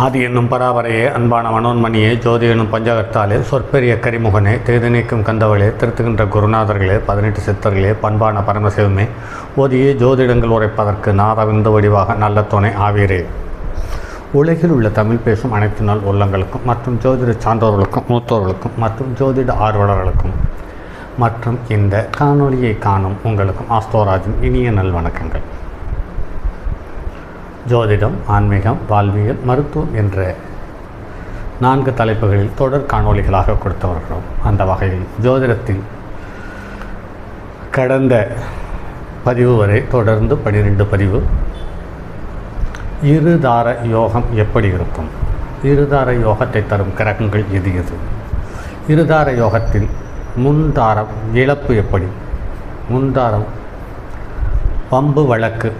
ஆதி என்னும் பராபரையே, அன்பான மனோன்மணியே, ஜோதி என்னும் பஞ்சகத்தாலே, சொற்பெரிய கரிமுகனே, தேது நீக்கும் கந்தவளே, திருத்துகின்ற குருநாதர்களே, 18 சித்தர்களே, பண்பான பரமசிவமே, ஓதியே ஜோதிடங்கள் உரைப்பதற்கு நாதவிந்த வடிவாக நல்ல துணை ஆவீரே. உலகில் உள்ள தமிழ் பேசும் அனைத்து நாள் உள்ளங்களுக்கும் மற்றும் ஜோதிட சான்றோர்களுக்கும் மூத்தோர்களுக்கும் மற்றும் ஜோதிட ஆர்வலர்களுக்கும் மற்றும் இந்த காணொலியை காணும் உங்களுக்கும் ஆஸ்தோராஜின் இனிய நல்வணக்கங்கள். ஜோதிடம், ஆன்மீகம், வாழ்வியல், மருத்துவம் என்ற 4 தலைப்புகளில் தொடர் காணொலிகளாக கொடுத்து வருகிறோம். அந்த வகையில் ஜோதிடத்தில் கடந்த பதிவு வரை தொடர்ந்து 12 பதிவு இருதார யோகம் எப்படி இருக்கும், இருதார யோகத்தை தரும் கிரகங்கள் எது எது, இருதார யோகத்தில் முன்தாரம் இழப்பு எப்படி, முன்தாரம் வம்பு வழக்கு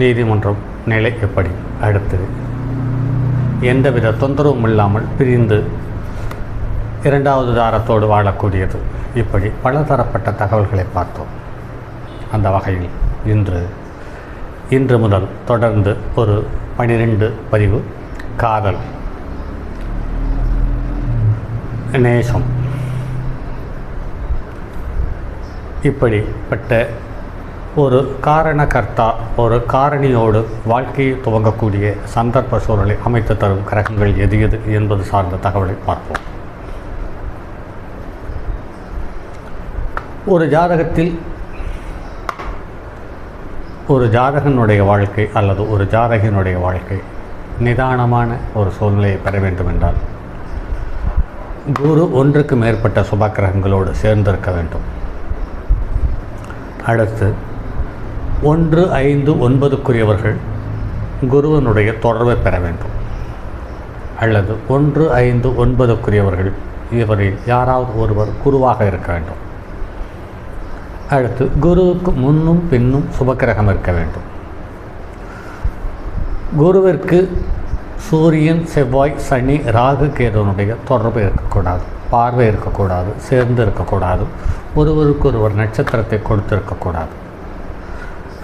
நீதிமன்றம் நிலை எப்படி, அடுத்தது எந்தவித தொந்தரவும் இல்லாமல் பிரிந்து 2வது தாரத்தோடு வாழக்கூடியது, இப்படி பலதரப்பட்ட தகவல்களை பார்த்தோம். அந்த வகையில் இன்று முதல் தொடர்ந்து ஒரு 12 பதிவு காதல், நேசம், இப்படிப்பட்ட ஒரு காரணகர்த்தா, ஒரு காரணியோடு வாழ்க்கையை துவங்கக்கூடிய சந்தர்ப்ப சூழலை அமைத்து தரும் கிரகங்கள் எது எது என்பது சார்ந்த தகவலை பார்ப்போம். ஒரு ஜாதகத்தில் ஒரு ஜாதகனுடைய வாழ்க்கை அல்லது ஒரு ஜாதகனுடைய வாழ்க்கை நிதானமான ஒரு சூழ்நிலையை பெற வேண்டும் என்றால் குரு 1க்கு மேற்பட்ட சுபக்கிரகங்களோடு சேர்ந்திருக்க வேண்டும். அடுத்து 1, 5, 9க்குரியவர்கள் குருவனுடைய தொடர்பை பெற வேண்டும். அல்லது 1, 5, 9க்குரியவர்கள் இவரில் யாராவது ஒருவர் குருவாக இருக்க வேண்டும். அடுத்து குருவுக்கு முன்னும் பின்னும் சுபக்கிரகம் இருக்க வேண்டும். குருவிற்கு சூரியன், செவ்வாய், சனி, ராகு, கேதுவனுடைய தொடர்பு இருக்கக்கூடாது, பார்வை இருக்கக்கூடாது, சேர்ந்து இருக்கக்கூடாது, ஒருவருக்கொருவர் நட்சத்திரத்தை கொடுத்திருக்கக்கூடாது.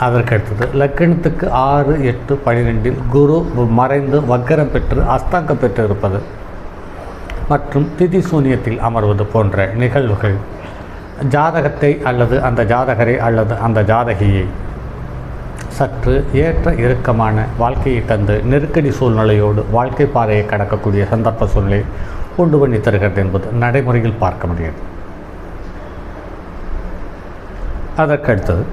அதற்கடுத்தது லக்கணத்துக்கு 6, 8, 12இல் குரு மறைந்து வக்கரம் பெற்று அஸ்தங்கம் பெற்று இருப்பது மற்றும் திதி சூன்யத்தில் அமர்வது போன்ற நிகழ்வுகள் ஜாதகத்தை அல்லது அந்த ஜாதகரை அல்லது அந்த ஜாதகியை சற்று ஏற்ற இறுக்கமான வாழ்க்கையை தந்து நெருக்கடி சூழ்நிலையோடு வாழ்க்கை பாதையை கடக்கக்கூடிய சந்தர்ப்ப சூழ்நிலை உண்டு பண்ணி தருகிறது என்பது நடைமுறையில் பார்க்க முடியாது. அதற்கடுத்தது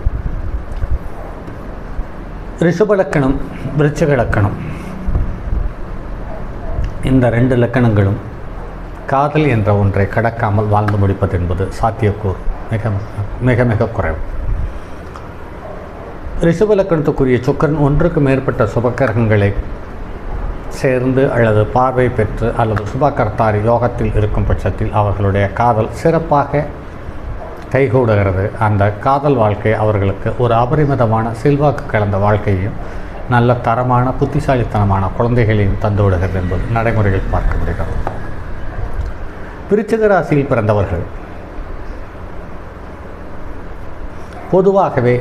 ரிஷப லக்கணம், விருச்சிக லக்கணம், இந்த 2 லக்கணங்களும் காதல் என்ற ஒன்றை கடக்காமல் வாழ்ந்து முடிப்பது என்பது சாத்தியக்கூறு மிக மிக குறைவு. ரிஷப லக்கணத்துக்குரிய சுக்கிரன் 1க்கு மேற்பட்ட சுபக்கிரகங்களை சேர்ந்து அல்லது பார்வை பெற்று அல்லது சுபகர்த்தாரி யோகத்தில் இருக்கும் பட்சத்தில் அவர்களுடைய காதல் சிறப்பாக கைகூடுகிறது. அந்த காதல் வாழ்க்கை அவர்களுக்கு ஒரு அபரிமிதமான செல்வாக்கு கலந்த வாழ்க்கையையும் நல்ல தரமான புத்திசாலித்தனமான குழந்தைகளையும் தந்துவிடுகிறது என்பது நடைமுறையில் பார்க்க முடிகிறது. விருச்சிக ராசியில் பிறந்தவர்கள் பொதுவாகவே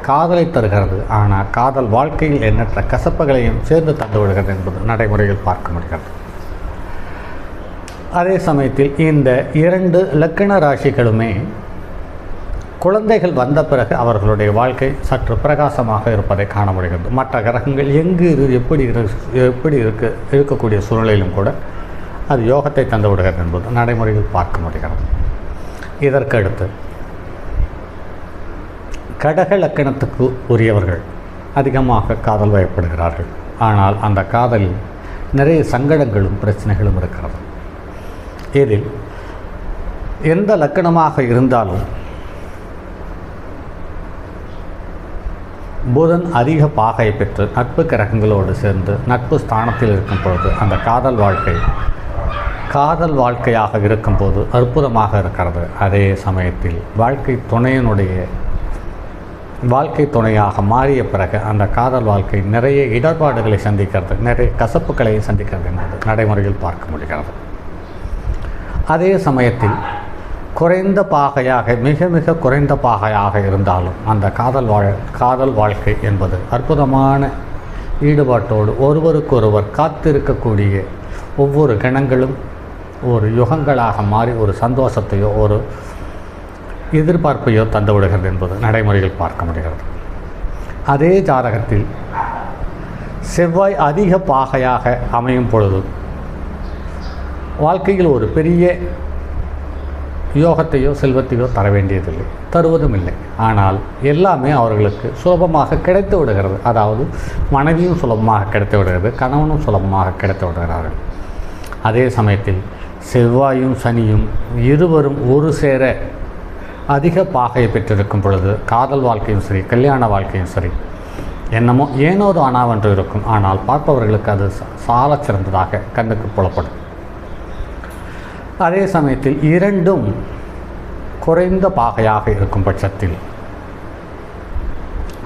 காதலை தருகிறது, ஆனால் காதல் வாழ்க்கையில் எண்ணற்ற கசப்புகளையும் சேர்ந்து தந்துவிடுகிறது என்பது நடைமுறையில் பார்க்க முடிகிறது. அதே சமயத்தில் இந்த 2 லக்கண ராசிகளுமே குழந்தைகள் வந்த பிறகு அவர்களுடைய வாழ்க்கை சற்று பிரகாசமாக இருப்பதை காண முடிகிறது. மற்ற கிரகங்கள் எங்கு எப்படி இருக்கக்கூடிய சூழ்நிலையிலும் கூட அது யோகத்தை தந்து விடுகிறது என்பது நடைமுறையில் பார்க்க முடிகிறது. இதற்கடுத்து கடக லக்கணத்துக்கு உரியவர்கள் அதிகமாக காதல் வயப்படுகிறார்கள். ஆனால் அந்த காதலில் நிறைய சங்கடங்களும் பிரச்சனைகளும் இருக்கிறது. இதில் எந்த லக்கணமாக இருந்தாலும் புதன் அதிக பாகை பெற்று நட்பு கிரகங்களோடு சேர்ந்து நட்பு ஸ்தானத்தில் இருக்கும் பொழுது அந்த காதல் வாழ்க்கையாக இருக்கும்போது அற்புதமாக இருக்கிறது. அதே சமயத்தில் வாழ்க்கை துணையாக மாறிய பிறகு அந்த காதல் வாழ்க்கை நிறைய இடர்பாடுகளை சந்திக்கிறது, நிறைய கசப்புகளையும் சந்திக்கிறது என்பது நடைமுறையில் பார்க்க முடிகிறது. அதே சமயத்தில் குறைந்த பாகையாக மிக மிக குறைந்த பாகையாக இருந்தாலும் அந்த காதல் வாழ்க்கை என்பது அற்புதமான ஈடுபாட்டோடு ஒருவருக்கொருவர் காத்திருக்கக்கூடிய ஒவ்வொரு கணங்களும் ஒரு யுகங்களாக மாறி ஒரு சந்தோஷத்தையோ ஒரு எதிர்பார்ப்பையோ தந்து விடுகிறது என்பது நடைமுறையில் பார்க்க முடிகிறது. அதே ஜாதகத்தில் செவ்வாய் அதிக பாகையாக அமையும் பொழுது வாழ்க்கையில் ஒரு பெரிய யோகத்தையோ செல்வத்தையோ தர வேண்டியதில்லை, தருவதும் இல்லை. ஆனால் எல்லாமே அவர்களுக்கு சுலபமாக கிடைத்து விடுகிறது. அதாவது மனைவியும் சுலபமாக கிடைத்து விடுகிறது, கணவனும் சுலபமாக கிடைத்து விடுகிறார்கள். அதே சமயத்தில் செவ்வாயும் சனியும் இருவரும் ஒரு சேர அதிக பாகையை பெற்றிருக்கும் பொழுது காதல் வாழ்க்கையும் சரி, கல்யாண வாழ்க்கையும் சரி, என்னமோ ஏனோது ஆனாவென்று இருக்கும். ஆனால் பார்ப்பவர்களுக்கு அது சால சிறந்ததாக கண்ணுக்கு புலப்படும். அதே சமயத்தில் இரண்டும் குறைந்த பாகையாக இருக்கும் பட்சத்தில்,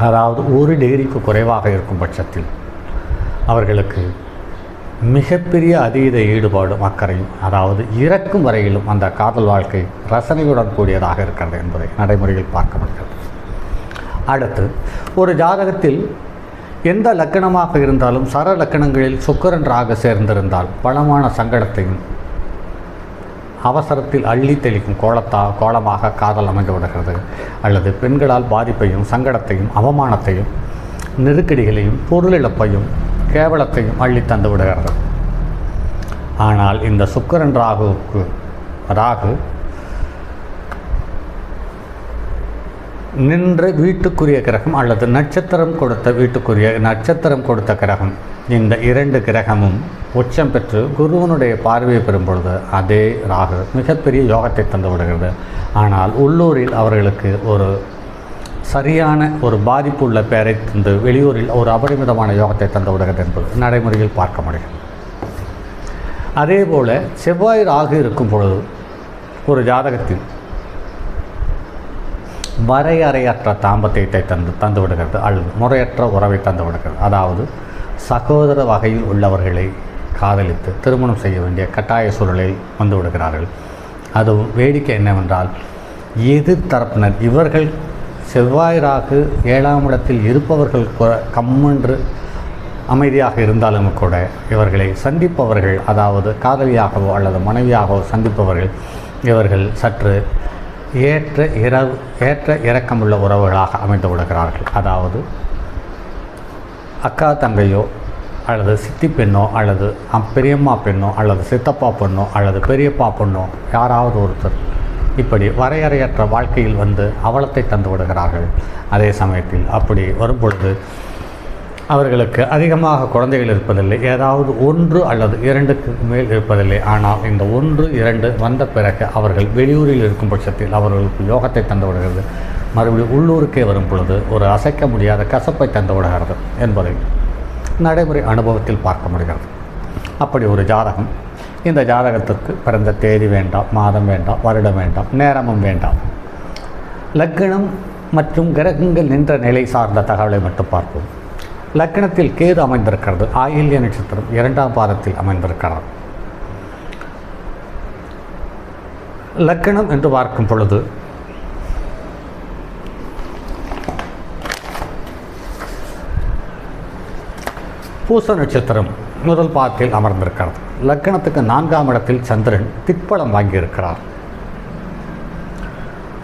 அதாவது 1 டிகிரிக்கு குறைவாக இருக்கும் பட்சத்தில் அவர்களுக்கு மிகப்பெரிய அதீத ஈடுபாடும் அக்கறையும், அதாவது இறக்கும் வரையிலும் அந்த காதல் வாழ்க்கை ரசனையுடன் கூடியதாக இருக்கிறது என்பதை நடைமுறையில் பார்க்க முடிகிறது. அடுத்து, ஒரு ஜாதகத்தில் எந்த லக்கணமாக இருந்தாலும் சர லக்கணங்களில் சுக்கிரன் ராகு சேர்ந்திருந்தால் பலமான சங்கடத்தையும் அவசரத்தில் அள்ளி தெளிக்கும் கோலமாக காதல் அமைந்து விடுகிறது. அல்லது பெண்களால் பாதிப்பையும் சங்கடத்தையும் அவமானத்தையும் நெருக்கடிகளையும் பொருளிழப்பையும் கேவலத்தையும் அள்ளி தந்து விடுகிறது. ஆனால் இந்த சுக்கிரன் ராகு நின்ற வீட்டுக்குரிய கிரகம் அல்லது நட்சத்திரம் கொடுத்த கிரகம், இந்த 2 கிரகமும் உச்சம் பெற்று குருவனுடைய பார்வையை பெறும் பொழுது அதே ராகு மிகப்பெரிய யோகத்தை தந்து விடுகிறது. ஆனால் உள்ளூரில் அவர்களுக்கு ஒரு சரியான ஒரு பாதிப்பு உள்ள பெயரை தந்து வெளியூரில் ஒரு அபரிமிதமான யோகத்தை தந்து விடுகிறது என்பது நடைமுறையில் பார்க்க முடியும். அதே போல் செவ்வாய் ராகு இருக்கும் பொழுது ஒரு ஜாதகத்தில் வரையறையற்ற தாம்பத்தியத்தை தந்து விடுகிறது அல்லது முறையற்ற உறவை தந்து விடுகிறது. அதாவது சகோதர வகையில் உள்ளவர்களை காதலித்து திருமணம் செய்ய வேண்டிய கட்டாய சூழலில் வந்து விடுகிறார்கள். அதுவும் வேடிக்கை என்னவென்றால், எதிர்த்தரப்பினர் இவர்கள் செவ்வாய் ராகு 7ஆம் இடத்தில் இருப்பவர்கள் கம்மென்று அமைதியாக இருந்தாலும் கூட இவர்களை சந்திப்பவர்கள், அதாவது காதலியாகவோ அல்லது மனைவியாகவோ சந்திப்பவர்கள் இவர்கள் சற்று ஏற்ற இறக்கமுள்ள உறவுகளாக அமைந்து விடுகிறார்கள். அதாவது அக்கா தங்கையோ அல்லது சித்தி பெண்ணோ அல்லது பெரியம்மா பெண்ணோ அல்லது சித்தப்பா பெண்ணோ அல்லது பெரியப்பா பெண்ணோ யாராவது ஒருத்தர் இப்படி வரையறையற்ற வாழ்க்கையில் வந்து அவலத்தை தந்து விடுகிறார்கள். அதே சமயத்தில் அப்படி வரும்பொழுது அவர்களுக்கு அதிகமாக குழந்தைகள் இருப்பதில்லை, ஏதாவது 1 அல்லது 2க்கு மேல் இருப்பதில்லை. ஆனால் இந்த 1, 2 வந்த பிறகு அவர்கள் வெளியூரில் இருக்கும் பட்சத்தில் அவர்களுக்கு யோகத்தை தந்து விடுகிறது. மறுபடியும் உள்ளூருக்கே வரும் பொழுது ஒரு அசைக்க முடியாத கசப்பை தந்து விடுகிறது என்பதை நடைமுறை அனுபவத்தில் பார்க்க முடிகிறது. அப்படி ஒரு ஜாதகம், இந்த ஜாதகத்திற்கு பிறந்த தேதி வேண்டாம், மாதம் வேண்டாம், வருடம் வேண்டாம், நேரமும் வேண்டாம், லக்னம் மற்றும் கிரகங்கள் நின்ற நிலை சார்ந்த தகவலை மட்டும் பார்ப்போம். லக்னத்தில் கேது அமைந்திருக்கிறது, ஆயில்ய நட்சத்திரம் 2ஆம் பாதத்தில் அமைந்திருக்கிறார். லக்னம் என்று பார்க்கும் பொழுது பூச நட்சத்திரம் முதல் பாதத்தில் அமர்ந்திருக்கிறது. லக்னத்துக்கு 4ஆம் இடத்தில் சந்திரன் திக்பலம் வாங்கியிருக்கிறார்.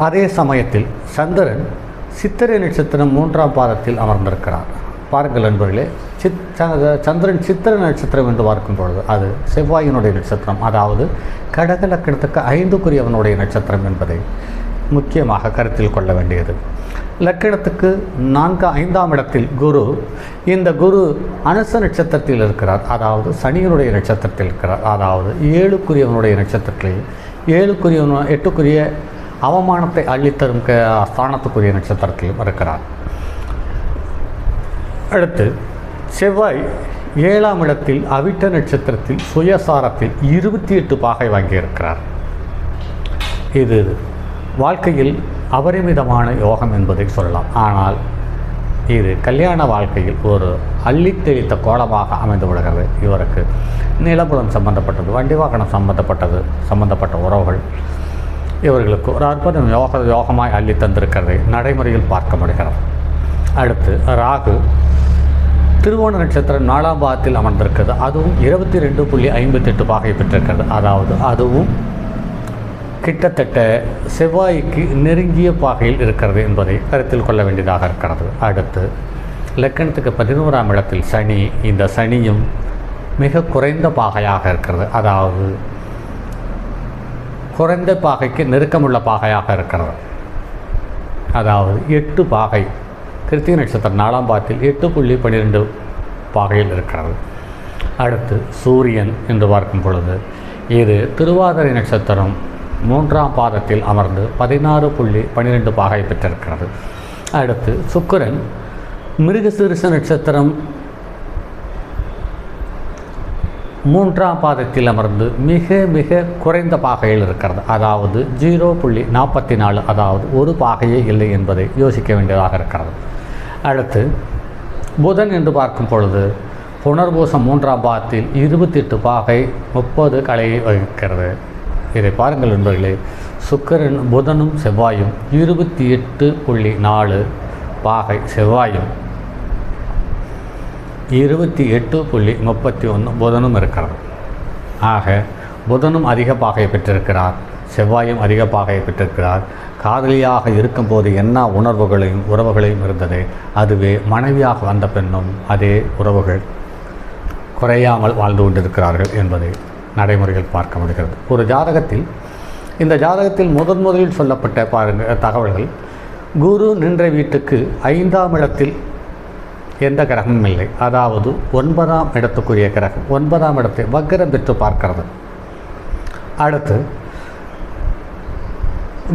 அதே சமயத்தில் சந்திரன் சித்திரை நட்சத்திரம் 3ஆம் பாதத்தில் அமர்ந்திருக்கிறார். பாருங்கள் நண்பர்களே, சந்திரன் சித்திரை நட்சத்திரம் என்று பார்க்கும் பொழுது அது செவ்வாயினுடைய நட்சத்திரம், அதாவது கடக லக்கணத்துக்கு 5க்குரியவனுடைய நட்சத்திரம் என்பதை முக்கியமாக கருத்தில் கொள்ள வேண்டியது. லக்கணத்துக்கு 5ஆம் இடத்தில் குரு, இந்த குரு அனுச நட்சத்திரத்தில் இருக்கிறார், அதாவது சனியனுடைய நட்சத்திரத்தில் இருக்கிறார். அதாவது 7க்குரியவனுடைய நட்சத்திரத்திலேயும் 8க்குரிய அவமானத்தை அள்ளித்தரும் ஸ்தானத்துக்குரிய நட்சத்திரத்திலும் இருக்கிறார். அடுத்து செவ்வாய் 7ஆம் இடத்தில் அவிட்ட நட்சத்திரத்தில் சுயசாரத்தில் 28 பாகை வாங்கியிருக்கிறார். இது வாழ்க்கையில் அபரிமிதமான யோகம் என்பதை சொல்லலாம். ஆனால் இது கல்யாண வாழ்க்கையில் ஒரு அள்ளித்தெளித்த கோலமாக அமைந்து விடுகிறது. இவருக்கு நிலபுலம் சம்பந்தப்பட்டது, வண்டி வாகனம் சம்பந்தப்பட்ட உறவுகள் இவர்களுக்கு ஒரு அற்புதம் யோகமாய் அள்ளி தந்திருக்கிறதை நடைமுறையில் பார்க்க முடிகிறது. அடுத்து ராகு திருவோண நட்சத்திரம் 4ஆம் பாதத்தில் அமர்ந்திருக்கிறது. அதுவும் 22.58 பாகை பெற்றிருக்கிறது. அதாவது அதுவும் கிட்டத்தட்ட செவ்வாய்க்கு நெருங்கிய பாகையில் இருக்கிறது என்பதை கருத்தில் கொள்ள வேண்டியதாக இருக்கிறது. அடுத்து லக்கணத்துக்கு 11ஆம் இடத்தில் சனி. இந்த சனியும் மிக குறைந்த பாகையாக இருக்கிறது. அதாவது குறைந்த பாகைக்கு நெருக்கமுள்ள பாகையாக இருக்கிறது. அதாவது 8 பாகை. கிருத்திகை நட்சத்திரம் 4ஆம் பாதத்தில் 8.12 பாகையில் இருக்கிறது. அடுத்து சூரியன் என்று பார்க்கும் பொழுது இது திருவாதிரை நட்சத்திரம் 3ஆம் பாதத்தில் அமர்ந்து 16.12 பாகை பெற்றிருக்கிறது. அடுத்து சுக்கிரன் மிருகசீரிஷ நட்சத்திரம் 3ஆம் பாதத்தில் அமர்ந்து மிக மிக குறைந்த பாகையில் இருக்கிறது. அதாவது 0.44, அதாவது ஒரு பாகையே இல்லை என்பதை யோசிக்க வேண்டியதாக இருக்கிறது. அடுத்து புதன் என்று பார்க்கும் பொழுது புனர்பூசம் 3ஆம் பாதத்தில் 28 பாகை 30 கலையை வகிக்கிறது. இதை பாருங்கள் நண்பர்களே, சுக்கிரன் புதனும் செவ்வாயும் 28.4 பாகை, செவ்வாயும் 28.31 புதனும் இருக்கிறது. ஆக புதனும் அதிக பாகையை பெற்றிருக்கிறார், செவ்வாயும் அதிக பாகையை பெற்றிருக்கிறார். காதலியாக இருக்கும்போது என்ன உணர்வுகளையும் உறவுகளையும் இருந்தது, அதுவே மனைவியாக வந்த பெண்ணும் அதே உறவுகள் குறையாமல் வாழ்ந்து கொண்டிருக்கிறார்கள் என்பதை நடைமுறைகள் பார்க்க முடிகிறது. ஒரு ஜாதகத்தில், இந்த ஜாதகத்தில் முதலில் சொல்லப்பட்ட தகவல்கள், குரு நின்ற வீட்டுக்கு 5ஆம் இடத்தில் எந்த கிரகமும் இல்லை. அதாவது 9ஆம் இடத்துக்குரிய கிரகம் 9ஆம் இடத்தை வக்ரம் பெற்று பார்க்கிறது. அடுத்து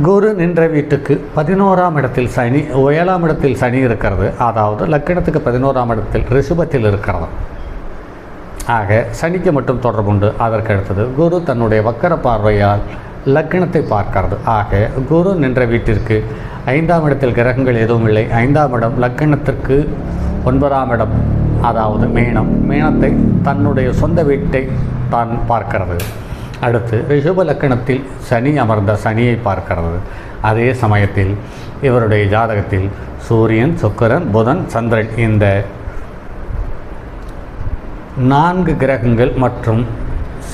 குரு நின்ற வீட்டுக்கு 11ஆம் இடத்தில் சனி, 7ஆம் இடத்தில் சனி இருக்கிறது. அதாவது லக்கணத்துக்கு 11ஆம் இடத்தில் ரிஷபத்தில் இருக்கிறது. ஆக சனிக்கு மட்டும் தொடர்புண்டு. அதற்கு அடுத்தது குரு தன்னுடைய வக்கர பார்வையால் லக்கணத்தை பார்க்கிறது. ஆக குரு நின்ற வீட்டிற்கு 5ஆம் இடத்தில் கிரகங்கள் எதுவும் இல்லை. 5ஆம் இடம் லக்கணத்திற்கு 9ஆம் இடம், அதாவது மேனத்தை தன்னுடைய சொந்த வீட்டை தான் பார்க்கிறது. அடுத்து ரிஷப லக்கணத்தில் சனி அமர்ந்த சனியை பார்க்கிறது. அதே சமயத்தில் இவருடைய ஜாதகத்தில் சூரியன், சுக்கிரன், புதன், சந்திரன் இந்த 4 கிரகங்கள் மற்றும்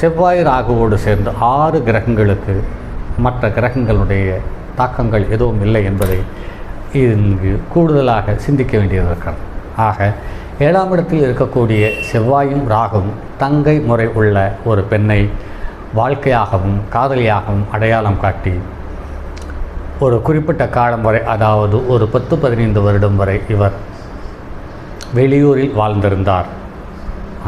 செவ்வாய் ராகுவோடு சேர்ந்து 6 கிரகங்களுக்கு மற்ற கிரகங்களுடைய தாக்கங்கள் எதுவும் இல்லை என்பதை இங்கு கூடுதலாக சிந்திக்க வேண்டியது இருக்கிறது. ஆக 7ஆம் இடத்தில் இருக்கக்கூடிய செவ்வாயும் ராகுவும் தங்கை முறை உள்ள ஒரு பெண்ணை வாழ்க்கையாகவும் காதலியாகவும் அடையாளம் காட்டி ஒரு குறிப்பிட்ட காலம் வரை, அதாவது ஒரு 10-15 வருடம் வரை இவர் வெளியூரில் வாழ்ந்திருந்தார்.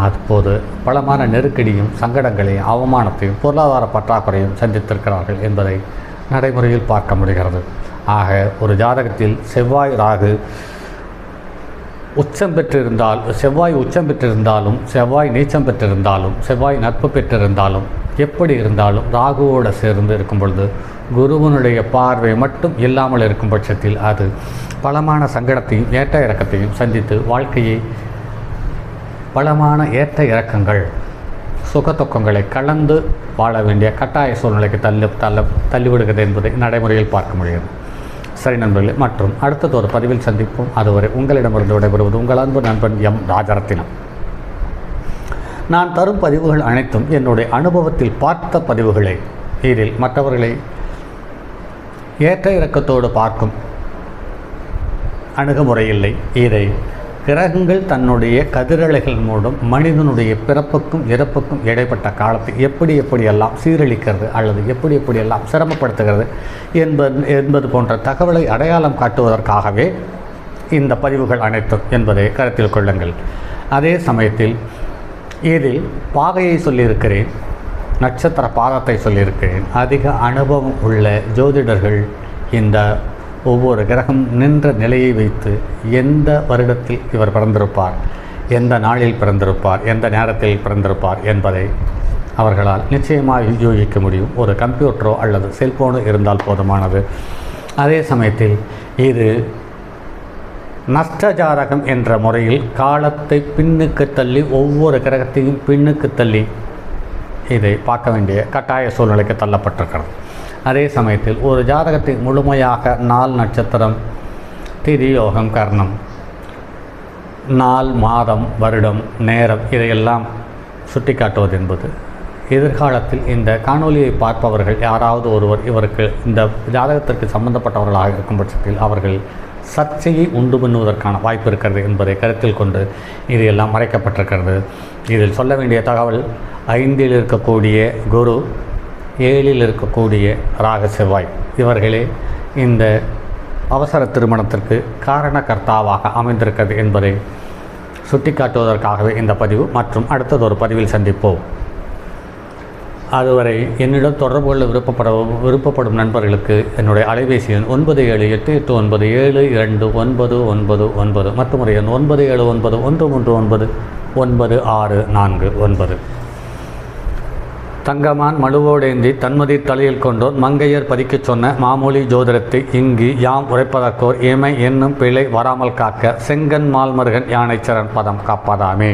அப்போது பலமான நெருக்கடியும் சங்கடங்களையும் அவமானத்தையும் பொருளாதார பற்றாக்குறையும் சந்தித்திருக்கிறார்கள் என்பதை நடைமுறையில் பார்க்க முடிகிறது. ஆக ஒரு ஜாதகத்தில் செவ்வாய் ராகு உச்சம் பெற்றிருந்தால், செவ்வாய் உச்சம் பெற்றிருந்தாலும், செவ்வாய் நீச்சம் பெற்றிருந்தாலும், செவ்வாய் நட்பு பெற்றிருந்தாலும், எப்படி இருந்தாலும் ராகுவோடு சேர்ந்து இருக்கும் பொழுது குருவனுடைய பார்வை மட்டும் இல்லாமல் இருக்கும் பட்சத்தில் அது பலமான சங்கடத்தையும் ஏற்ற இறக்கத்தையும் சந்தித்து வாழ்க்கையை பலமான ஏற்ற இறக்கங்கள் சுகதுக்கங்களை கலந்து வாழ வேண்டிய கட்டாய சூழ்நிலைக்கு தள்ளிவிடுகிறது என்பதை நடைமுறையில் பார்க்க முடிகிறது. சரி நண்பர்களே, மற்றும் அடுத்தது ஒரு பதிவில் சந்திப்போம். அதுவரை உங்களிடமிருந்து விடைபெறுவது உங்கள் அன்பு நண்பன் எம் ராஜரத்தினம். நான் தரும் பதிவுகள் அனைத்தும் என்னுடைய அனுபவத்தில் பார்த்த பதிவுகளை, இதில் மற்றவர்களை ஏற்ற இறக்கத்தோடு பார்க்கும் அணுகுமுறை இல்லை. இதை கிரகங்கள் தன்னுடைய கதிரலைகள் மூலம் மனிதனுடைய பிறப்புக்கும் இறப்புக்கும் இடைப்பட்ட காலத்தை எப்படியெல்லாம் சீரழிக்கிறது அல்லது எப்படியெல்லாம் சிரமப்படுத்துகிறது என்பது போன்ற தகவலை அடையாளம் காட்டுவதற்காகவே இந்த பதிவுகள் அனைத்தும் என்பதை கருத்தில் கொள்ளுங்கள். அதே சமயத்தில் இதில் பாகையை சொல்லியிருக்கிறேன், நட்சத்திர பாதத்தை சொல்லியிருக்கிறேன். அதிக அனுபவம் உள்ள ஜோதிடர்கள் இந்த ஒவ்வொரு கிரகம் நின்ற நிலையை வைத்து எந்த வருடத்தில் இவர் பிறந்திருப்பார், எந்த நாளில் பிறந்திருப்பார், எந்த நேரத்தில் பிறந்திருப்பார் என்பதை அவர்களால் நிச்சயமாக யோசிக்க முடியும். ஒரு கம்ப்யூட்டரோ அல்லது செல்போனோ இருந்தால் போதுமானது. அதே சமயத்தில் இது நஷ்ட ஜாதகம் என்ற முறையில் காலத்தை பின்னுக்கு தள்ளி, ஒவ்வொரு கிரகத்தையும் பின்னுக்கு தள்ளி இதை பார்க்க வேண்டிய கட்டாய சூழ்நிலைக்கு தள்ளப்பட்டிருக்கிறது. அதே சமயத்தில் ஒரு ஜாதகத்தை முழுமையாக நாள், நட்சத்திரம், திதி, யோகம், கர்ணம், நாள், மாதம், வருடம், நேரம் இதையெல்லாம் சுட்டி காட்டுவது என்பது எதிர்காலத்தில் இந்த காணொலியை பார்ப்பவர்கள் யாராவது ஒருவர் இவருக்கு இந்த ஜாதகத்திற்கு சம்பந்தப்பட்டவர்களாக இருக்கும் பட்சத்தில் அவர்கள் சர்ச்சையை உண்டு பண்ணுவதற்கான வாய்ப்பு இருக்கிறது என்பதை கருத்தில் கொண்டு இது எல்லாம் மறைக்கப்பட்டிருக்கிறது. இதில் சொல்ல வேண்டிய தகவல் 5இல் இருக்கக்கூடிய குரு, 7இல் இருக்கக்கூடிய ராகு செவ்வாய் இவர்களே இந்த அவசர திருமணத்திற்கு காரணகர்த்தாவாக அமைந்திருக்கிறது என்பதை சுட்டிக்காட்டுவதற்காகவே இந்த பதிவு. மற்றும் அடுத்தது ஒரு பதிவில் சந்திப்போம். அதுவரை என்னிடம் தொடர்பு கொள்ள விருப்பப்படும் நண்பர்களுக்கு என்னுடைய அலைபேசி எண் 9788977299 மற்றும் ஒரு எண் 9791399649. தங்கமான் மழுவோடேந்தி தன்மதி தலையில் கொண்டோர் மங்கையர் பதிக்கச் சொன்ன மாமூலி ஜோதிடத்தை இங்கு யாம் உரைப்பதற்கோர் ஏமை என்னும் பிழை வராமல் காக்க செங்கன் மால்மருகன் யானைச்சரன் பதம் காப்பதாமே.